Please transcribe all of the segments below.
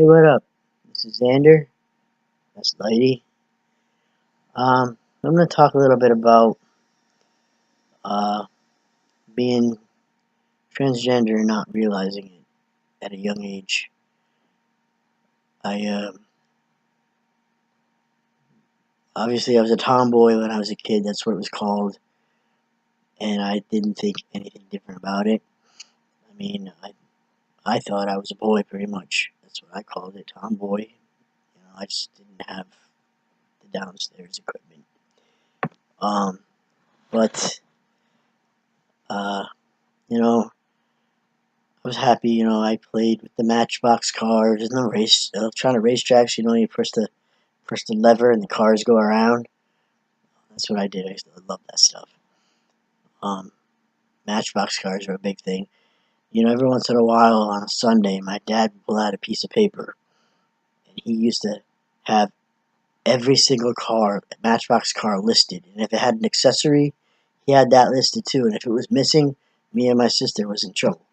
Hey, what up? This is Xander. That's Lady. I'm going to talk a little bit about uh, being transgender and not realizing it at a young age. I obviously I was a tomboy when I was a kid. That's what it was called, and I didn't think anything different about it. I mean, I thought I was a boy pretty much. That's what I called it, tomboy. I just didn't have the downstairs equipment. But uh, you know, I was happy, I played with the Matchbox cars and the trying to racetracks, you press the lever and the cars go around. That's what I did. I love that stuff. Um, Matchbox cars are a big thing. Every once in a while on a Sunday, my dad would pull out a piece of paper, and he used to have every single Matchbox car listed. And if it had an accessory, he had that listed too. And if it was missing, me and my sister was in trouble.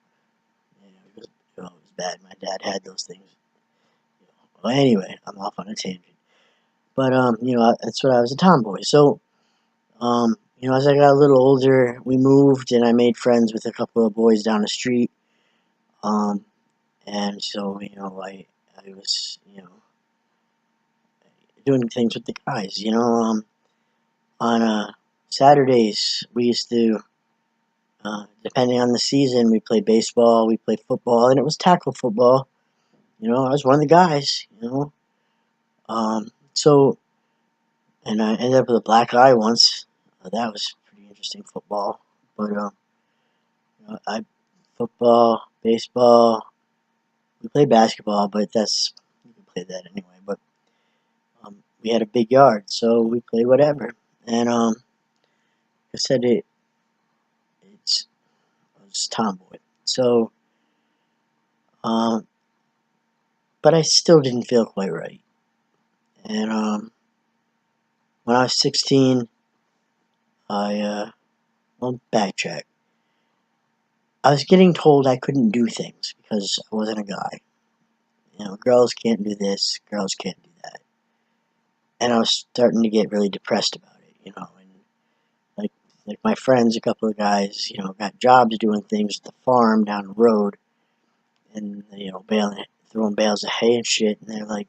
It was bad. My dad had those things. Well, anyway, I'm off on a tangent. But that's what I was, a tomboy. So as I got a little older, we moved, and I made friends with a couple of boys down the street. Um, and so I was doing things with the guys. On Saturdays we used to, depending on the season, we played baseball, we played football, and it was tackle football. I was one of the guys. So. And I ended up with a black eye once. That was pretty interesting football. But I football, baseball. We played basketball, but you can play that anyway. But we had a big yard, so we played whatever. And I said I was tomboy. So, but I still didn't feel quite right. And when I was 16, well, backtrack. I was getting told I couldn't do things because I wasn't a guy. Girls can't do this, girls can't do that. And I was starting to get really depressed about it, and like my friends, a couple of guys, got jobs doing things at the farm down the road, and throwing bales of hay and shit, and they're like,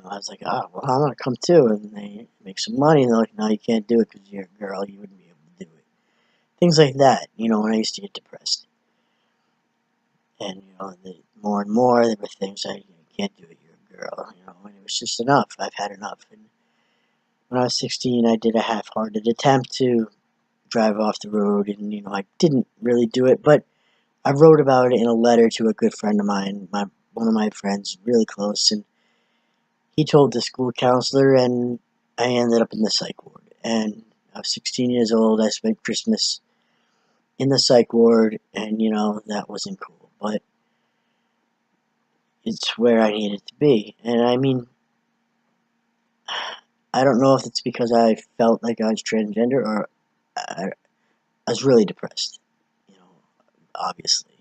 I was like, oh, well, I'm gonna come too, and they make some money, and they're like, no, you can't do it because you're a girl, you wouldn't be able to do it. Things like that, when I used to get depressed. And, more and more, there were things like, you can't do it, you're a girl, and it was just enough. I've had enough. And when I was 16, I did a half-hearted attempt to drive off the road, and, I didn't really do it, but I wrote about it in a letter to a good friend of mine, one of my friends, really close, and he told the school counselor, and I ended up in the psych ward. And I was 16 years old. I spent Christmas in the psych ward, and, that wasn't cool, but it's where I needed to be. And I mean, I don't know if it's because I felt like I was transgender or I was really depressed, obviously.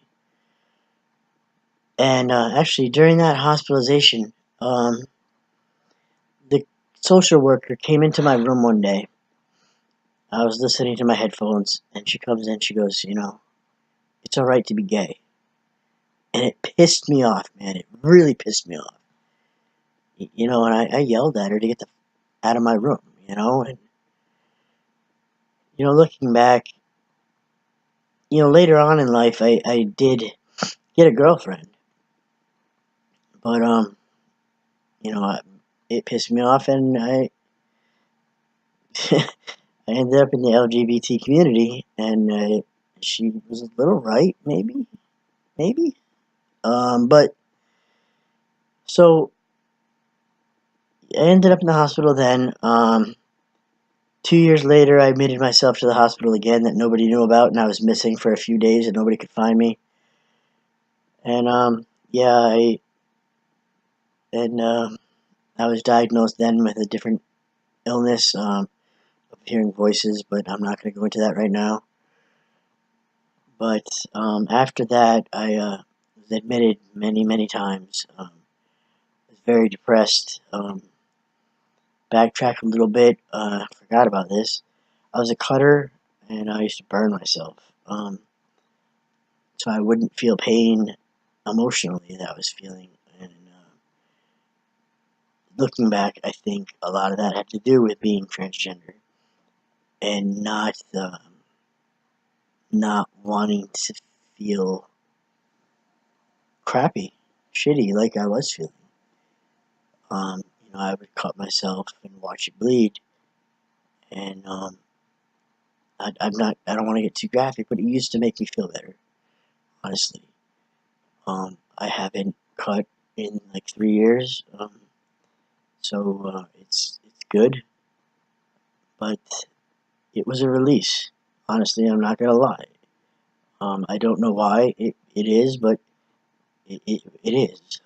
And actually, during that hospitalization, the social worker came into my room one day. I was listening to my headphones, and she comes in, she goes, it's alright to be gay. And it pissed me off, man. It really pissed me off. And I yelled at her to get out of my room, and, looking back, later on in life, I did get a girlfriend. But, it pissed me off, and I I ended up in the LGBT community, and she was a little right, maybe. But, so, I ended up in the hospital then. 2 years later, I admitted myself to the hospital again that nobody knew about, and I was missing for a few days, and nobody could find me. And, yeah, I was diagnosed then with a different illness, of hearing voices, but I'm not going to go into that right now. But after that, I was admitted many, many times. very depressed. Backtrack a little bit. Forgot about this. I was a cutter, and I used to burn myself. So I wouldn't feel pain emotionally that I was feeling. And looking back, I think a lot of that had to do with being transgender and not wanting to feel crappy, shitty like I was feeling. I would cut myself and watch it bleed, and I don't want to get too graphic, but it used to make me feel better, honestly. I haven't cut in like 3 years, so it's good, but it was a release. Honestly, I'm not gonna lie. I don't know why it is, but it is.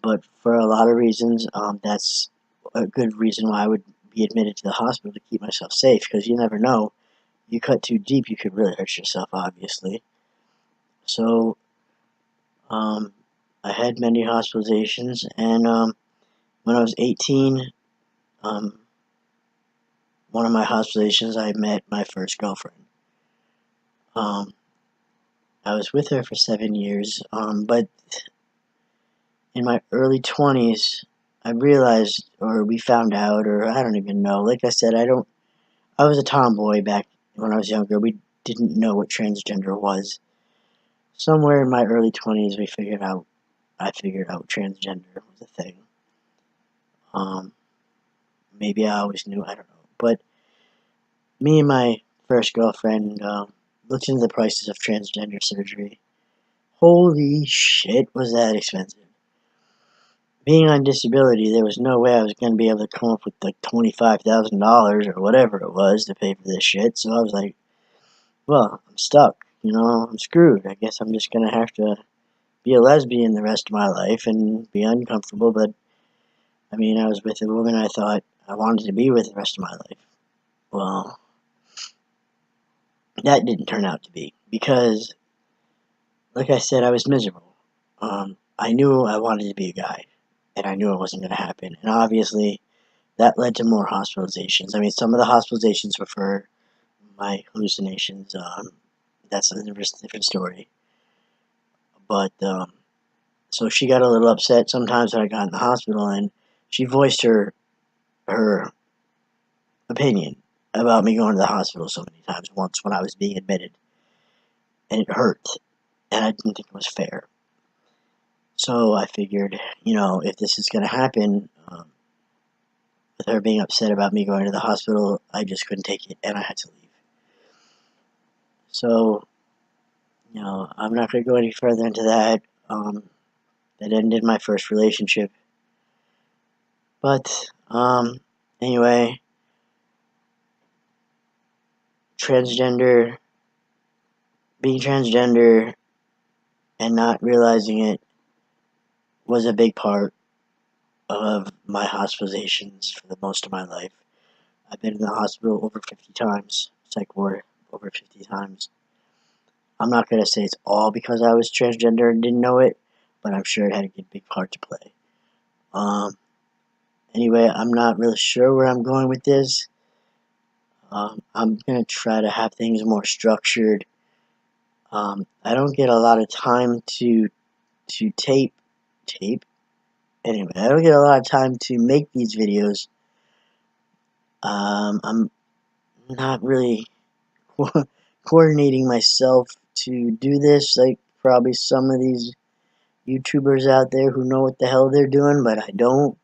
But for a lot of reasons, that's a good reason why I would be admitted to the hospital to keep myself safe, because you never know. You cut too deep, you could really hurt yourself, obviously. So, I had many hospitalizations, and when I was 18, one of my hospitalizations, I met my first girlfriend. I was with her for 7 years, but in my early 20s, I realized, or we found out, or I don't even know. Like I said, I was a tomboy back when I was younger. We didn't know what transgender was. Somewhere in my early 20s, I figured out transgender was a thing. Maybe I always knew, I don't know. But me and my first girlfriend looked into the prices of transgender surgery. Holy shit, was that expensive. Being on disability, there was no way I was going to be able to come up with like $25,000 or whatever it was to pay for this shit. So I was like, well, I'm stuck. I'm screwed. I guess I'm just going to have to be a lesbian the rest of my life and be uncomfortable. But, I mean, I was with a woman I thought I wanted to be with the rest of my life. Well, that didn't turn out to be, because, like I said, I was miserable. I knew I wanted to be a guy, and I knew it wasn't going to happen. And obviously, that led to more hospitalizations. I mean, some of the hospitalizations were for my hallucinations. That's a different story. But, so she got a little upset sometimes when I got in the hospital, and she voiced her opinion about me going to the hospital so many times once when I was being admitted. And it hurt, and I didn't think it was fair. So I figured, if this is going to happen, with her being upset about me going to the hospital, I just couldn't take it, and I had to leave. So, I'm not going to go any further into that. That ended my first relationship. But, anyway, being transgender and not realizing it was a big part of my hospitalizations for the most of my life. I've been in the hospital over 50 times, psych ward over 50 times. I'm not going to say it's all because I was transgender and didn't know it, but I'm sure it had a big part to play. Anyway, I'm not really sure where I'm going with this. I'm going to try to have things more structured. I don't get a lot of time to tape. Anyway, I don't get a lot of time to make these videos. I'm not really coordinating myself to do this, like probably some of these YouTubers out there who know what the hell they're doing, but I don't.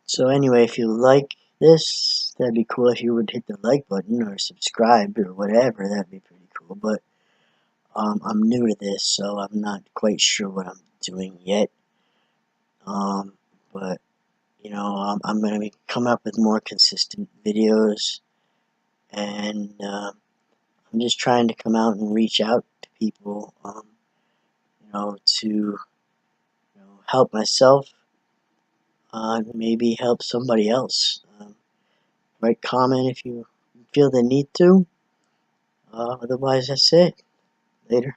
So anyway, if you like this, that'd be cool if you would hit the like button or subscribe or whatever. That'd be pretty cool. But I'm new to this, so I'm not quite sure what I'm doing yet. But I'm going to be coming up with more consistent videos, and I'm just trying to come out and reach out to people, to help myself, maybe help somebody else. Write comment if you feel the need to. Otherwise, that's it. Later.